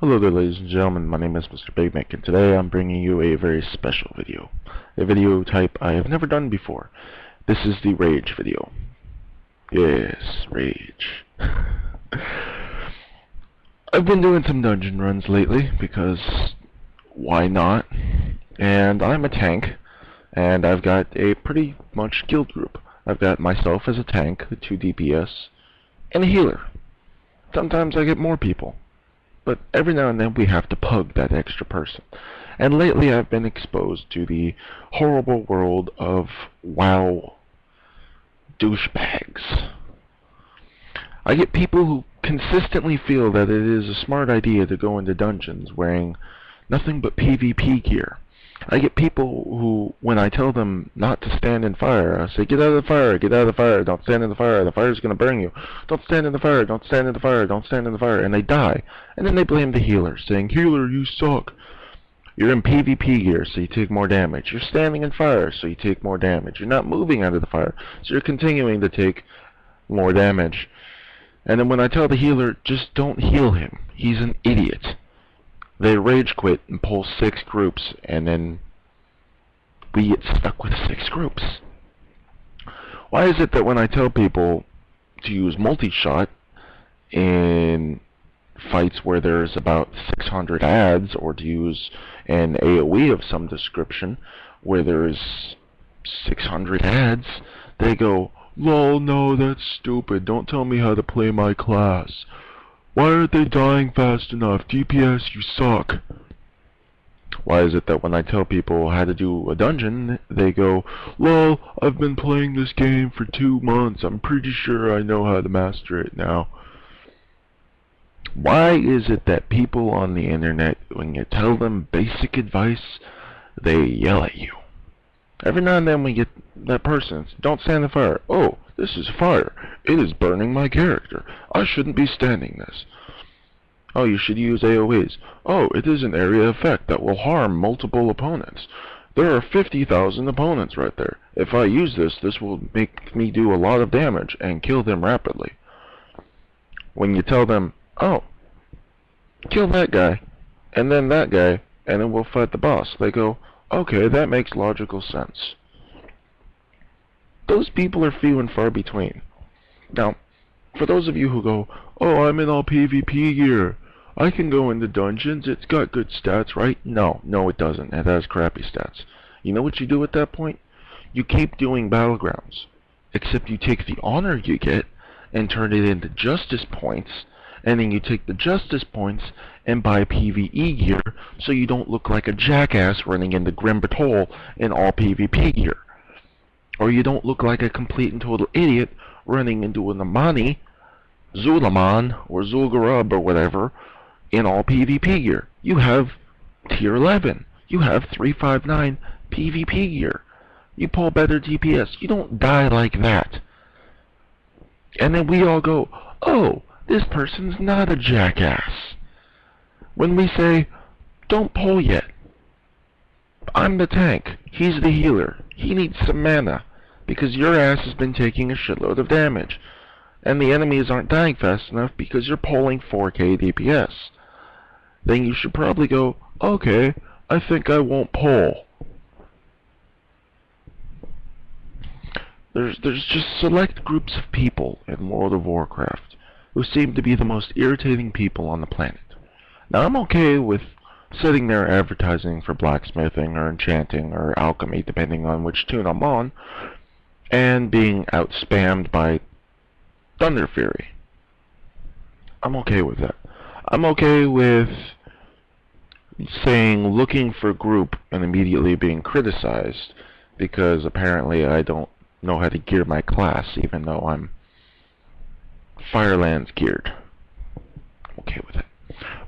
Hello there, ladies and gentlemen. My name is MrBigmick's, and today I'm bringing you a very special video. A video type I have never done before. This is the Rage video. Yes, Rage. I've been doing some dungeon runs lately, because why not? And I'm a tank, and I've got a pretty much guild group. I've got myself as a tank, 2 DPS, and a healer. Sometimes I get more people. But every now and then we have to pug that extra person. And lately I've been exposed to the horrible world of WoW douchebags. I get people who consistently feel that it is a smart idea to go into dungeons wearing nothing but PvP gear. I get people who, when I tell them not to stand in fire, I say, get out of the fire, get out of the fire, don't stand in the fire, the fire's going to burn you. Don't stand in the fire, don't stand in the fire, don't stand in the fire, and they die. And then they blame the healer, saying, healer, you suck. You're in PvP gear, so you take more damage. You're standing in fire, so you take more damage. You're not moving out of the fire, so you're continuing to take more damage. And then when I tell the healer, just don't heal him, he's an idiot, they rage quit and pull 6 groups, and then we get stuck with 6 groups. Why is it that when I tell people to use multi-shot in fights where there's about 600 adds, or to use an AoE of some description where there's 600 adds, they go, lol, no, that's stupid, don't tell me how to play my class. Why aren't they dying fast enough? DPS, you suck. Why is it that when I tell people how to do a dungeon, they go, lol, I've been playing this game for 2 months. I'm pretty sure I know how to master it now. Why is it that people on the internet, when you tell them basic advice, they yell at you? Every now and then we get that person, don't stand in the fire. Oh, this is fire. It is burning my character. I shouldn't be standing this. Oh, you should use AoEs. Oh, it is an area effect that will harm multiple opponents. There are 50,000 opponents right there. If I use this, this will make me do a lot of damage and kill them rapidly. When you tell them, oh, kill that guy, and then that guy, and then we'll fight the boss, they go, okay, that makes logical sense. Those people are few and far between. Now, for those of you who go, oh, I'm in all PvP gear, I can go into dungeons, it's got good stats, right? No, it doesn't. It has crappy stats. You know what you do at that point? You keep doing battlegrounds, except you take the honor you get and turn it into justice points, and then you take the justice points and buy PvE gear so you don't look like a jackass running into Grim Patrol in all PvP gear. Or you don't look like a complete and total idiot running into an Amani, Zulaman, or Zul'Garub, or whatever, in all PvP gear. You have tier 11. You have 359 PvP gear. You pull better DPS. You don't die like that. And then we all go, oh, this person's not a jackass. When we say, don't pull yet. I'm the tank. He's the healer. He needs some mana, because your ass has been taking a shitload of damage. And the enemies aren't dying fast enough because you're pulling 4k DPS. Then you should probably go, okay, I think I won't pull. There's just select groups of people in World of Warcraft who seem to be the most irritating people on the planet. Now, I'm okay with sitting there advertising for blacksmithing or enchanting or alchemy, depending on which tune I'm on, and being out-spammed by Thunder Fury. I'm okay with that. I'm okay with saying looking for group and immediately being criticized because apparently I don't know how to gear my class, even though I'm Firelands geared. I'm okay with it.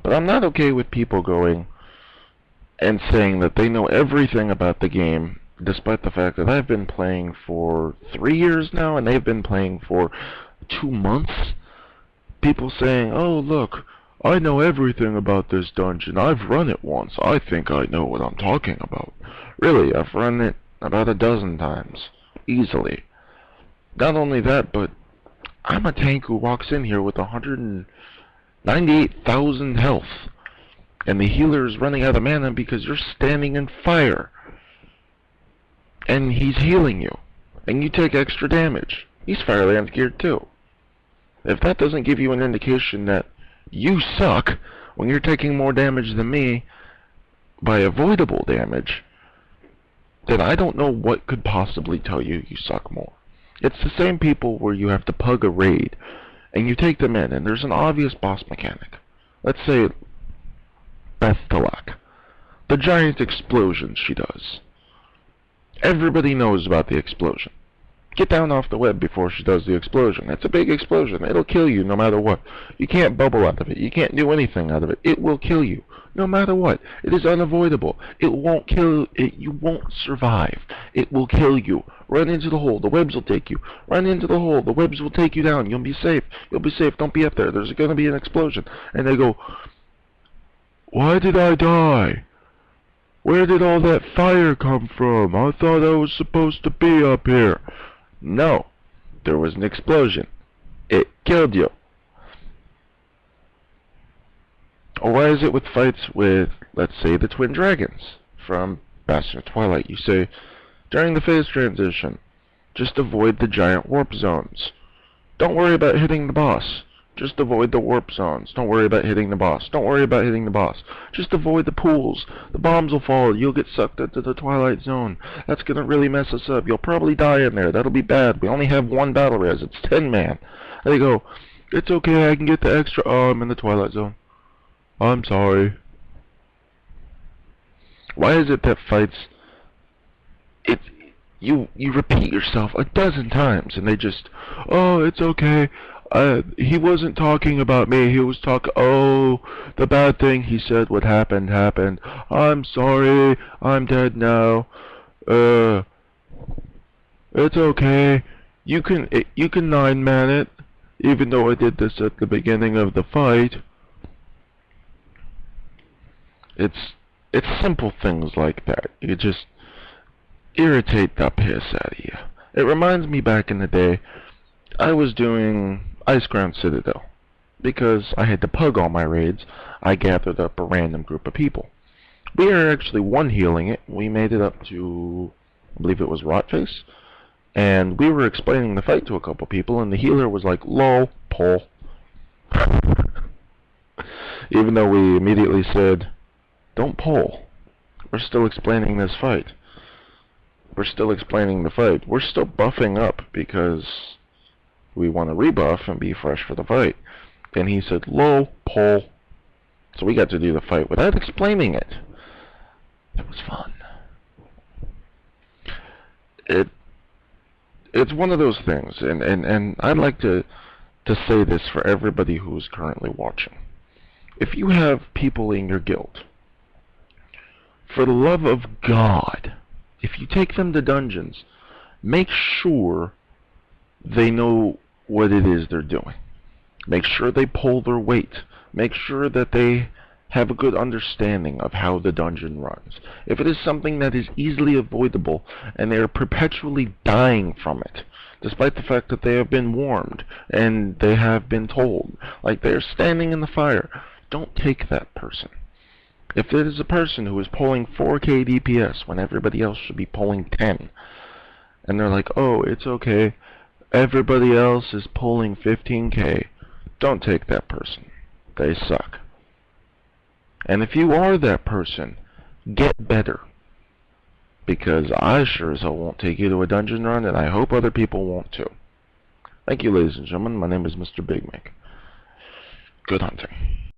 But I'm not okay with people going and saying that they know everything about the game, despite the fact that I've been playing for 3 years now and they've been playing for 2 months. People saying, oh, look, I know everything about this dungeon. I've run it once. I think I know what I'm talking about. Really, I've run it about a dozen times. Easily. Not only that, but I'm a tank who walks in here with 198,000 health. and the healer is running out of mana because you're standing in fire, and he's healing you, and you take extra damage. He's Firelands geared too. If that doesn't give you an indication that you suck when you're taking more damage than me by avoidable damage, then I don't know what could possibly tell you you suck more. It's the same people where you have to pug a raid, and you take them in, and there's an obvious boss mechanic. Let's say Beth Talak. The giant explosion she does. Everybody knows about the explosion. Get down off the web before she does the explosion. It's a big explosion. It'll kill you no matter what. You can't bubble out of it. You can't do anything out of it. It will kill you no matter what. It is unavoidable. It won't kill it. You won't survive. It will kill you. Run into the hole. The webs will take you. Run into the hole. The webs will take you down. You'll be safe. You'll be safe. Don't be up there. There's going to be an explosion. And they go, "Why did I die? Where did all that fire come from? I thought I was supposed to be up here." No, there was an explosion. It killed you. Or why is it with fights with, let's say, the Twin Dragons from Bastion of Twilight? You say, during the phase transition, just avoid the giant warp zones. Don't worry about hitting the boss. Just avoid the warp zones. Don't worry about hitting the boss. Don't worry about hitting the boss. Just avoid the pools. The bombs will fall. You'll get sucked into the Twilight Zone. That's going to really mess us up. You'll probably die in there. That'll be bad. We only have one battle res. It's 10-man. And they go, "It's okay. I can get the extra." "Oh, I'm in the Twilight Zone. I'm sorry." Why is it that fights... You repeat yourself a dozen times, and they just, "Oh, it's okay. He wasn't talking about me. He was talking, oh, the bad thing he said what happened, happened. I'm sorry. I'm dead now. It's okay. You can 9-man it, even though I did this at the beginning of the fight." It's simple things like that. You just irritate the piss out of you. It reminds me back in the day, I was doing Iceground Citadel. Because I had to pug all my raids, I gathered up a random group of people. We are actually one-healing it. We made it up to, I believe it was Rotface. And we were explaining the fight to a couple people, and the healer was like, "Lol, pole." Even though we immediately said, "Don't pole. We're still explaining this fight. We're still explaining the fight. We're still buffing up because we want to rebuff and be fresh for the fight." And he said, "Low, pole." So we got to do the fight without explaining it. It was fun. It's one of those things, and I'd like to say this for everybody who is currently watching. If you have people in your guild, for the love of God, if you take them to dungeons, make sure they know what it is they're doing. Make sure they pull their weight. Make sure that they have a good understanding of how the dungeon runs. If it is something that is easily avoidable and they are perpetually dying from it, despite the fact that they have been warned and they have been told, like they're standing in the fire, don't take that person. If it is a person who is pulling 4k DPS when everybody else should be pulling 10, and they're like, "Oh, it's okay, everybody else is pulling 15k, don't take that person. They suck." And if you are that person, get better. Because I sure as hell won't take you to a dungeon run, and I hope other people won't too. Thank you, ladies and gentlemen. My name is Mr. Big Mick. Good hunting.